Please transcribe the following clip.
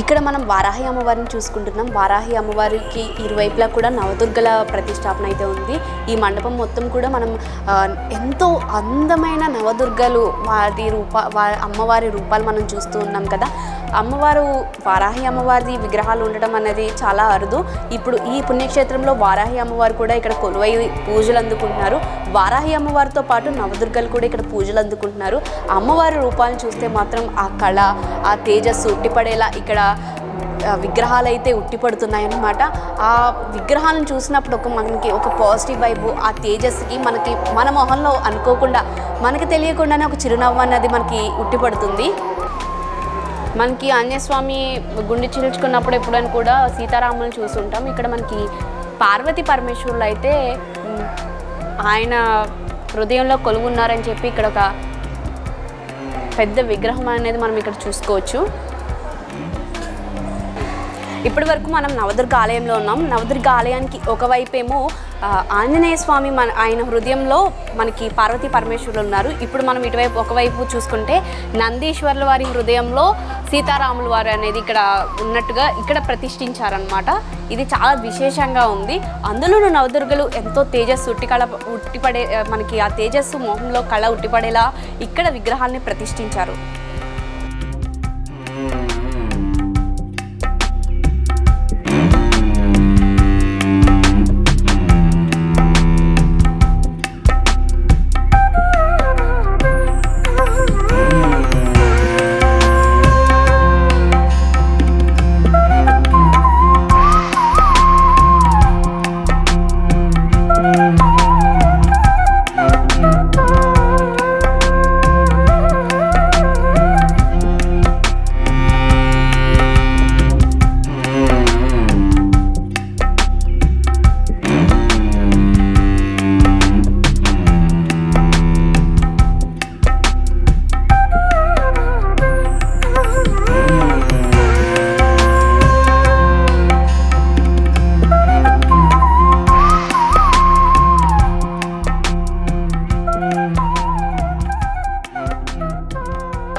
ఇక్కడ మనం వారాహి అమ్మవారిని చూసుకుంటున్నాం. వారాహి అమ్మవారికి ఇరువైపులా కూడా నవదుర్గల ప్రతిష్టాపన అయితే ఉంది. ఈ మండపం మొత్తం కూడా మనం ఎంతో అందమైన నవదుర్గలు అమ్మవారి రూపాలు మనం చూస్తూ ఉన్నాం కదా. అమ్మవారు వారాహి అమ్మవారి విగ్రహాలు ఉండడం అనేది చాలా అరుదు. ఇప్పుడు ఈ పుణ్యక్షేత్రంలో వారాహి అమ్మవారు కూడా ఇక్కడ కొలువై పూజలు అందుకుంటున్నారు. వారాహి అమ్మవారితో పాటు నవదుర్గలు కూడా ఇక్కడ పూజలు అందుకుంటున్నారు. అమ్మవారి రూపాలను చూస్తే మాత్రం ఆ కళ, ఆ తేజస్సు ఉట్టిపడేలా ఇక్కడ విగ్రహాలు అయితే ఉట్టిపడుతున్నాయన్నమాట. ఆ విగ్రహాలను చూసినప్పుడు మనకి ఒక పాజిటివ్ వైబు, ఆ తేజస్సుకి మనకి మన మొహంలో అనుకోకుండా మనకి తెలియకుండానే ఒక చిరునవ్వు అన్నది మనకి ఉట్టిపడుతుంది. మనకి ఆంజనేయస్వామి గుండె చీల్చుకున్నప్పుడు ఎప్పుడైనా కూడా సీతారాములను చూస్తుంటాం. ఇక్కడ మనకి పార్వతీ పరమేశ్వరులు అయితే ఆయన హృదయంలో కొలువున్నారని చెప్పి ఇక్కడ ఒక పెద్ద విగ్రహం అనేది మనం ఇక్కడ చూసుకోవచ్చు. ఇప్పటి వరకు మనం నవదుర్గ ఆలయంలో ఉన్నాం. నవదుర్గ ఆలయానికి ఒకవైపేమో ఆంజనేయ స్వామి ఆయన హృదయంలో మనకి పార్వతీ పరమేశ్వరులు ఉన్నారు. ఇప్పుడు మనం ఇటువైపు ఒకవైపు చూసుకుంటే నందీశ్వర్ల వారి హృదయంలో సీతారాముల వారు అనేది ఇక్కడ ఉన్నట్టుగా ఇక్కడ ప్రతిష్ఠించారనమాట. ఇది చాలా విశేషంగా ఉంది. అందులోనూ నవదుర్గలు ఎంతో తేజస్సు ఉట్టిపడే మనకి ఆ తేజస్సు మొహంలో కళ ఉట్టిపడేలా ఇక్కడ విగ్రహాన్ని ప్రతిష్ఠించారు.